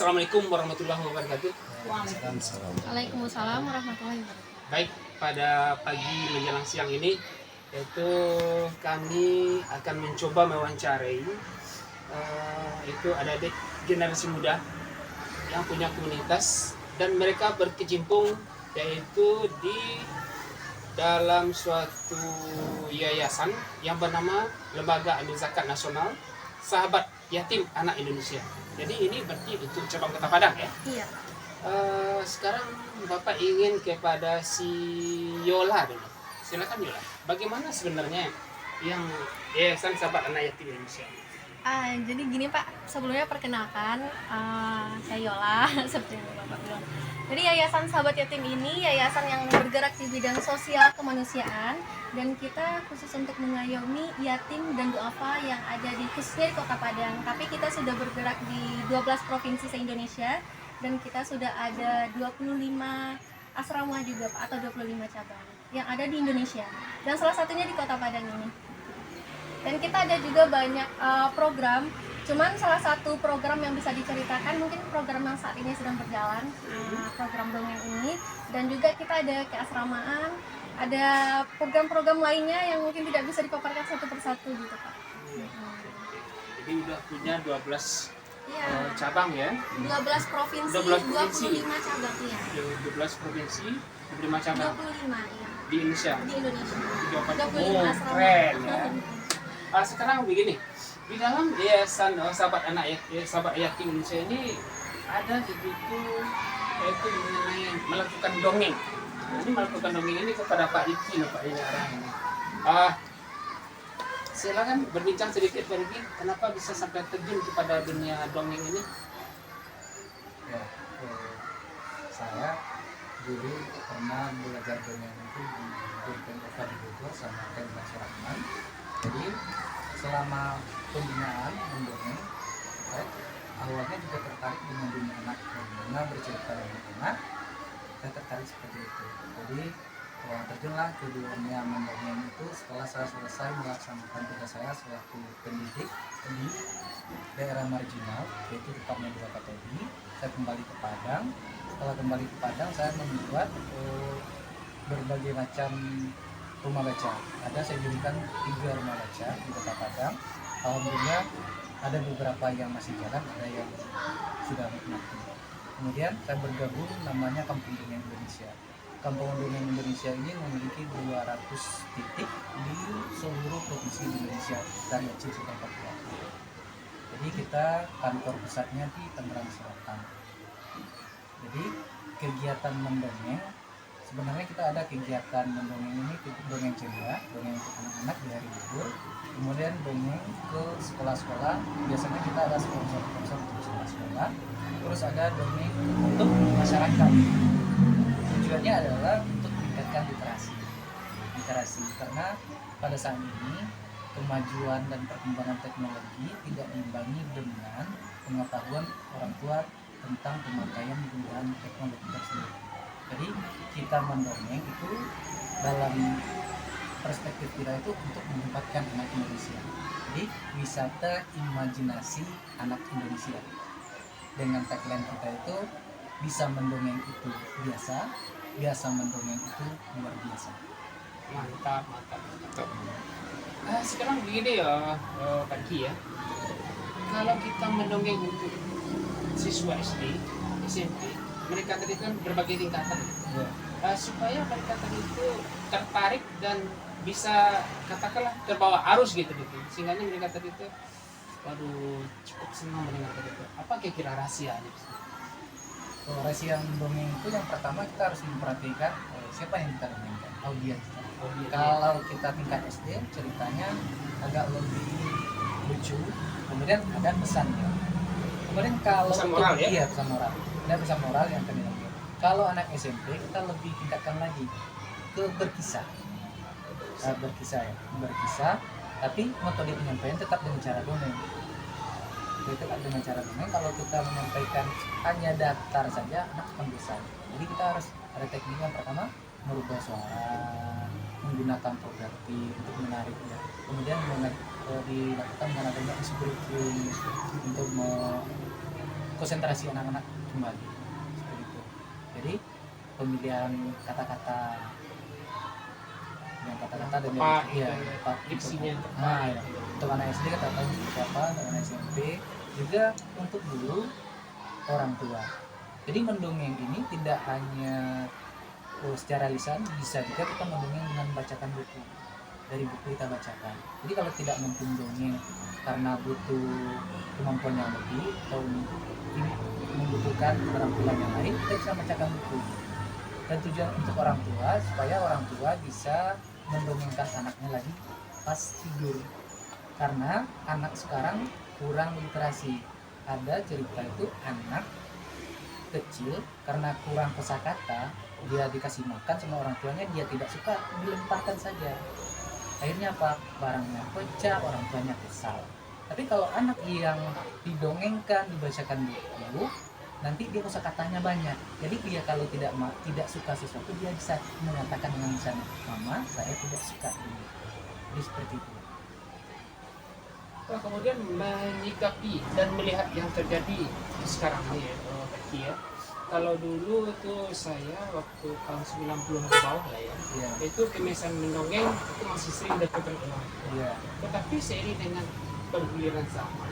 Assalamualaikum warahmatullahi wabarakatuh. Waalaikumsalam warahmatullahi wabarakatuh. Baik, pada pagi menjelang siang ini yaitu kami akan mencoba mewawancarai itu adik-adik generasi muda yang punya komunitas dan mereka berkecimpung yaitu di dalam suatu yayasan yang bernama Lembaga Amil Zakat Nasional Sahabat Yatim Anak Indonesia. Jadi ini berarti untuk cabang Kota Padang ya? Iya. Sekarang Bapak ingin kepada si Yola dulu. Silakan Yola. Bagaimana sebenarnya yang Yayasan Sahabat Anak Yatim Indonesia? Jadi gini Pak, sebelumnya perkenalkan, saya Yola, seperti yang Bapak bilang. Jadi Yayasan Sahabat Yatim ini yayasan yang bergerak di bidang sosial kemanusiaan, dan kita khusus untuk mengayomi yatim dan duafa yang ada khususnya di Kota Padang. Tapi kita sudah bergerak di 12 provinsi se-Indonesia, dan kita sudah ada 25 asrama juga Pak, atau 25 cabang yang ada di Indonesia. Dan salah satunya di Kota Padang ini. Dan kita ada juga banyak program. Cuman salah satu program yang bisa diceritakan mungkin program yang saat ini sedang berjalan, program dongeng ini. Dan juga kita ada keasramaan, ada program-program lainnya yang mungkin tidak bisa dipaparkan satu persatu gitu Pak. Jadi udah punya 12 Iya. cabang ya? 12 provinsi, 12 provinsi. 25 cabang ya. 12 provinsi, 25 cabang 25 ya. di Indonesia. Di Indonesia. 25 asrama. keren ya. Sekarang begini, di dalam Yayasan Sahabat Yatim Indonesia ini ada begitu yaitu mengenai melakukan dongeng. Nah, ini melakukan dongeng ini kepada Pak Diki, Pak ini arahnya. Silakan berbincang sedikit Pak Diki, kenapa bisa sampai terjun kepada dunia dongeng ini? Ya, saya dulu pernah belajar dongeng itu di Gurpen Kota di Bogor sama Ken Rahman. Jadi selama pembinaan mendongeng, awalnya juga tertarik dengan dunia anak, bagaimana bercerita dengan anak. Saya tertarik seperti itu. Jadi terjunlah ke dunia mendongeng itu setelah saya selesai melaksanakan tugas saya selaku pendidik di daerah marginal, yaitu tepatnya di Wakatobi. Saya kembali ke Padang. Setelah kembali ke Padang, saya membuat berbagai macam rumah baca. Saya dirikan 3 rumah baca di Kota Padang. Alhamdulillah ada beberapa yang masih jalan, ada yang sudah mati. Kemudian saya bergabung namanya Kampung Dongeng Indonesia. Kampung Dongeng Indonesia ini memiliki 200 titik di seluruh provinsi di Indonesia dan Aceh sampai Papua. Jadi kita kantor pusatnya di Tangerang Selatan. Jadi kegiatan mendongeng, sebenarnya kita ada kegiatan mendongeng ini, dongeng ceria, dongeng untuk anak-anak di hari libur, kemudian dongeng ke sekolah-sekolah. Biasanya kita ada sponsor-sponsor untuk sekolah-sekolah, terus ada dongeng untuk masyarakat. Tujuannya adalah untuk meningkatkan literasi, karena pada saat ini kemajuan dan perkembangan teknologi tidak diimbangi dengan pengetahuan orang tua tentang pemakaian penggunaan teknologi tersebut. Jadi kita mendongeng itu dalam perspektif kita itu untuk menempatkan anak Indonesia. Jadi wisata imajinasi anak Indonesia. Dengan tagline kita itu bisa mendongeng itu biasa mendongeng itu luar biasa. Mantap. Sekarang begini ya Pak Diki ya. Kalau kita mendongeng untuk siswa SD, SMP, mereka tadi kan berbagai tingkatan. Ya. Supaya mereka tadi itu tertarik dan bisa katakanlah terbawa arus gitu, sehingga mereka tadi itu waduh cukup senang mendengar tadi itu. Apa kira-kira rahasianya? Rahasia mendongeng itu yang pertama kita harus memperhatikan siapa yang kita dongengkan, audiens. Kalau kita tingkat SD ceritanya agak lebih lucu, kemudian ada pesannya. Kemudian kalau pesan moral ya? Iya, pesan moral. Ada pesan moral yang kami dongeng. Kalau anak SMP kita lebih tingkatkan lagi ke berkisah. Berkisah, tapi metode penyampaian tetap dengan cara dongeng. Tetap dengan cara dongeng. Kalau kita menyampaikan hanya datar saja, anak akan bosan. Jadi kita harus ada teknik. Yang pertama merubah suara, menggunakan properti untuk menarik ya. Kemudian dilakukan dengan adanya speaking untuk konsentrasi anak-anak kembali seperti itu. Jadi pemilihan kata-kata dan Tepat, ya gitu. tepat Diksinya untuk, tepat. ya. Untuk anak SD kata-kata seperti apa, untuk anak SMP juga untuk guru, orang tua. Jadi mendongeng ini tidak hanya secara lisan, bisa juga kita mendongeng dengan bacakan buku, dari buku kita bacakan. Jadi kalau tidak mampu mendongeng karena butuh kemampuan yang lebih atau membutuhkan keterampilan yang lain, kita bisa bacakan buku. Dan tujuan untuk orang tua supaya orang tua bisa mendongengkan anaknya lagi pas tidur, karena anak sekarang kurang literasi. Ada cerita itu anak kecil karena kurang kosakata, dia dikasih makan sama orang tuanya, dia tidak suka, dilemparkan saja. Akhirnya apa? Barangnya pecah, orang tuanya kesal. Tapi kalau anak yang didongengkan, dibacakan buku, nanti dia kosakatanya banyak. Jadi dia kalau tidak suka sesuatu, dia bisa mengatakan dengan lisan, mama saya tidak suka ini. Jadi seperti itu. Nah, kemudian menyikapi dan melihat yang terjadi sekarang ini ya, Becky ya. Kalau dulu tuh saya waktu tahun 90-an ke bawah lah ya, Iya. itu kebiasaan mendongeng itu masih sering dilakukan ulang. Iya. Tetapi seiring dengan perguliran zaman,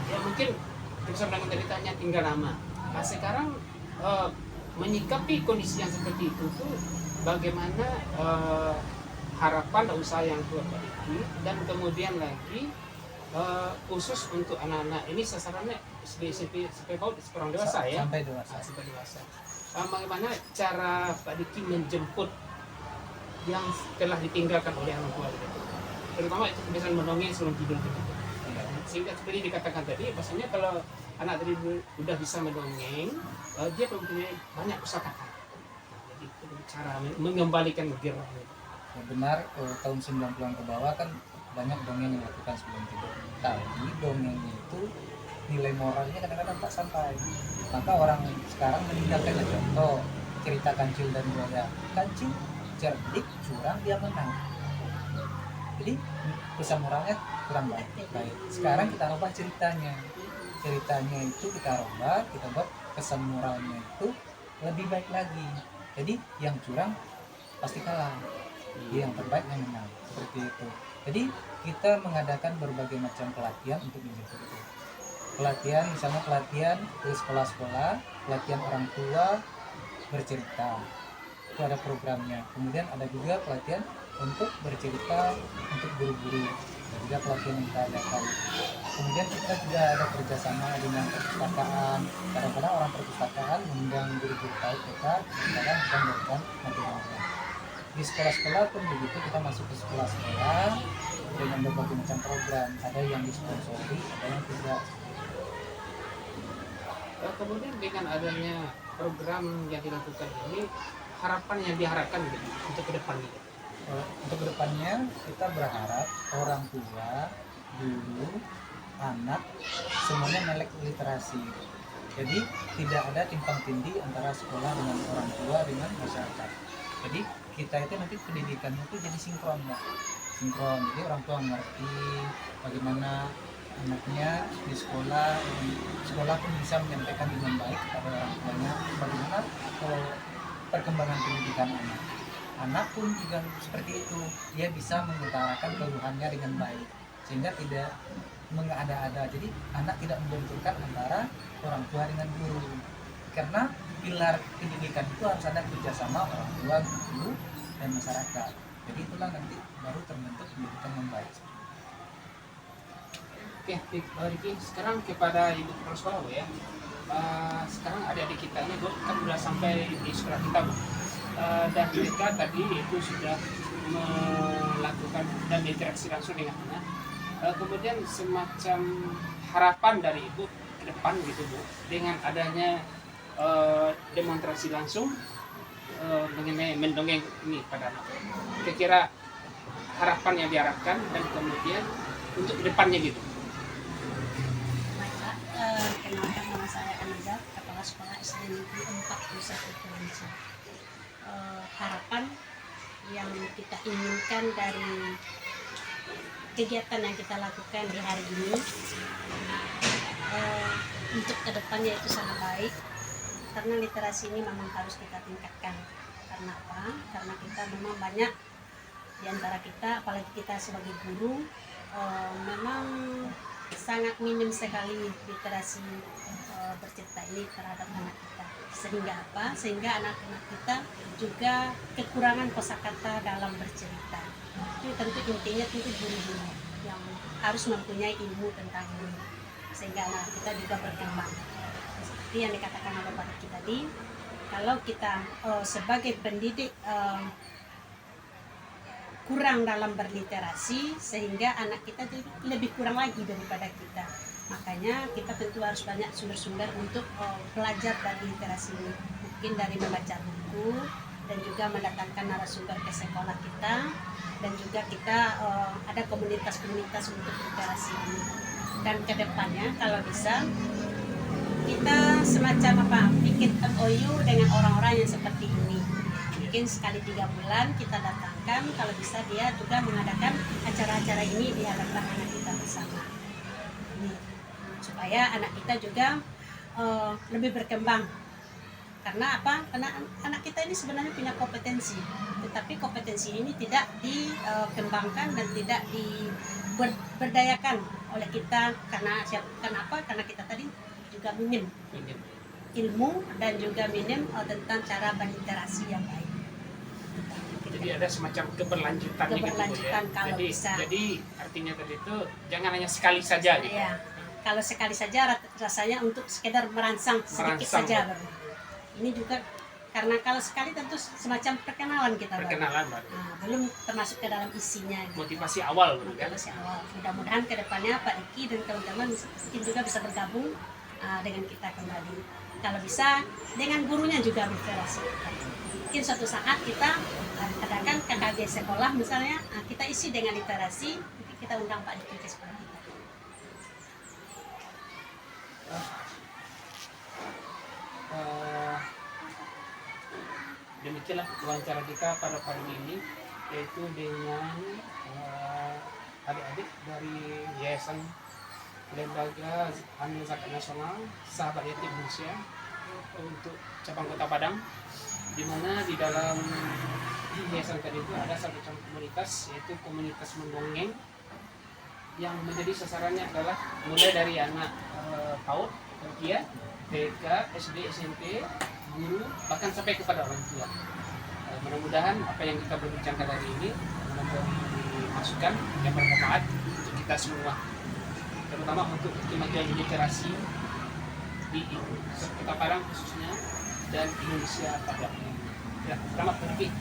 ya mungkin bisa dengan ceritanya tinggal nama. Nah sekarang menyikapi kondisi yang seperti itu tuh bagaimana harapan dan usaha yang diperbaiki, dan kemudian lagi khusus untuk anak-anak ini sasarannya SMP PAUD orang dewasa ya, Sampai dewasa. sampai dewasa. Bagaimana cara Pak Diki menjemput yang telah ditinggalkan oleh orang tua gitu, terutama itu kebiasaan mendongeng sebelum tidur gitu. Sehingga seperti dikatakan tadi, bahasanya kalau anak tadi udah bisa mendongeng, dia mempunyai banyak kosakata. Jadi itu cara mengembalikan gairah. Ya, benar, tahun 90-an ke bawah kan banyak dongeng yang dilakukan sebelum tidur. Tapi dongengnya itu nilai moralnya kadang-kadang tak sampai. Maka orang sekarang meninggalkan contoh cerita kancil dan buaya. Kancil cerdik, curang, dia menang. Jadi pesan moralnya kurang baik. Sekarang kita rubah ceritanya itu kita rubah, kita buat pesan moralnya itu lebih baik lagi. Jadi yang curang pasti kalah, yang terbaik yang menang, seperti itu. Jadi kita mengadakan berbagai macam pelatihan untuk menjemput itu. Pelatihan, misalnya pelatihan ke sekolah-sekolah, pelatihan orang tua bercerita, itu ada programnya. Kemudian ada juga pelatihan untuk bercerita untuk guru-guru, dan juga pelatihan yang kita adakan. Kemudian kita juga ada kerjasama dengan perpustakaan. Kadang-kadang orang perpustakaan mengundang guru-guru TK, kadang kita memberikan materi. Di sekolah-sekolah pun begitu, kita masuk ke sekolah-sekolah dengan berbagai macam program. Ada yang disponsori, ada yang tidak. Kemudian dengan adanya program yang dilakukan ini, harapan yang diharapkan gitu, untuk ke depan gitu. Untuk kedepannya kita berharap orang tua, guru, anak semuanya melek literasi. Jadi tidak ada timpang tindih antara sekolah dengan orang tua dengan masyarakat. Jadi kita itu nanti pendidikannya itu jadi sinkron, Pak. Sinkron. Jadi orang tua mengerti bagaimana anaknya di sekolah pun bisa menyampaikan dengan baik kepada orang tuanya bagaimana perkembangan pendidikan anak pun juga seperti itu, dia bisa mengutarakan keluhannya dengan baik sehingga tidak mengada-ada. Jadi anak tidak membenturkan antara orang tua dengan guru, karena pilar pendidikan itu harus ada kerjasama orang tua, guru, dan masyarakat. Jadi itulah nanti baru terbentuk pendidikan yang baik. Oke, Riki, sekarang kepada ibu kepala sekolah Bu ya. Sekarang adik-adik kita ini Bu kan sudah sampai di sekolah kita Bu. Dan mereka tadi itu sudah melakukan dan interaksi langsung dengan anak. Kemudian semacam harapan dari ibu ke depan gitu Bu, dengan adanya demonstrasi langsung mengenai mendongeng ini pada anak. Kira-kira harapan yang diharapkan dan kemudian untuk ke depannya gitu. Kenalkan, nama saya Anida, Kepala Sekolah SD Negeri 4 Nusa Provinsi. Harapan yang kita inginkan dari kegiatan yang kita lakukan di hari ini, untuk kedepannya itu sangat baik, karena literasi ini memang harus kita tingkatkan. Karena apa? Karena kita memang banyak di antara kita, apalagi kita sebagai guru, memang sangat minim sekali literasi bercerita ini terhadap anak kita. Sehingga apa? Sehingga anak-anak kita juga kekurangan kosakata dalam bercerita. Itu tentu intinya tentu guru-guru yang harus mempunyai ilmu tentang ini, sehingga anak kita juga berkembang. Seperti yang dikatakan oleh Pak Riki tadi, kalau kita sebagai pendidik kurang dalam berliterasi, sehingga anak kita lebih kurang lagi daripada kita. Makanya kita tentu harus banyak sumber-sumber untuk belajar dari literasi ini. Mungkin dari membaca buku, dan juga mendatangkan narasumber ke sekolah kita, dan juga kita ada komunitas-komunitas untuk literasi ini. Dan kedepannya kalau bisa kita semacam bikin MOU dengan orang-orang yang seperti ini. Mungkin sekali 3 bulan kita datangkan, kalau bisa dia juga mengadakan acara-acara ini di hadapan anak kita bersama. Ini supaya anak kita juga lebih berkembang. Karena apa? Karena anak kita ini sebenarnya punya kompetensi, tetapi kompetensi ini tidak dikembangkan dan tidak diberdayakan oleh kita. Karena kita tadi juga minim ilmu dan juga minim tentang cara berliterasi yang baik. Jadi ada semacam keberlanjutan gitu ya. Kalau bisa. Jadi artinya tadi itu jangan hanya sekali saja gitu. Iya. Kalau sekali saja rasanya untuk sekedar merangsang sedikit saja baru. Ini juga karena kalau sekali tentu semacam perkenalan kita baru. Perkenalan baru. Nah, belum termasuk ke dalam isinya. Motivasi awal gitu kan. Motivasi awal. Mudah-mudahan kedepannya Pak Riki dan kawan-kawan mungkin juga bisa bergabung dengan kita kembali. Kalau bisa dengan gurunya juga literasi. Mungkin suatu saat kita adakan KKG sekolah misalnya, kita isi dengan literasi, mungkin kita undang Pak Riki ke sekolah kita. Demikianlah wawancara kita pada pagi ini, yaitu dengan adik-adik dari Yayasan Lembaga Amil Zakat Nasional Sahabat Yatim Indonesia untuk cabang Kota Padang, di mana di dalam yayasan tadi itu ada satu komunitas, yaitu komunitas mendongeng, yang menjadi sasarannya adalah mulai dari anak PAUD, usia TK, SD, SMP, guru, bahkan sampai kepada orang tua. Mudah-mudahan apa yang kita berbincangkan hari ini memberi masukan yang bermanfaat untuk kita semua, terutama untuk kemajuan literasi di Kota Padang khususnya dan Indonesia pada umumnya. Ya, selamat berpikir.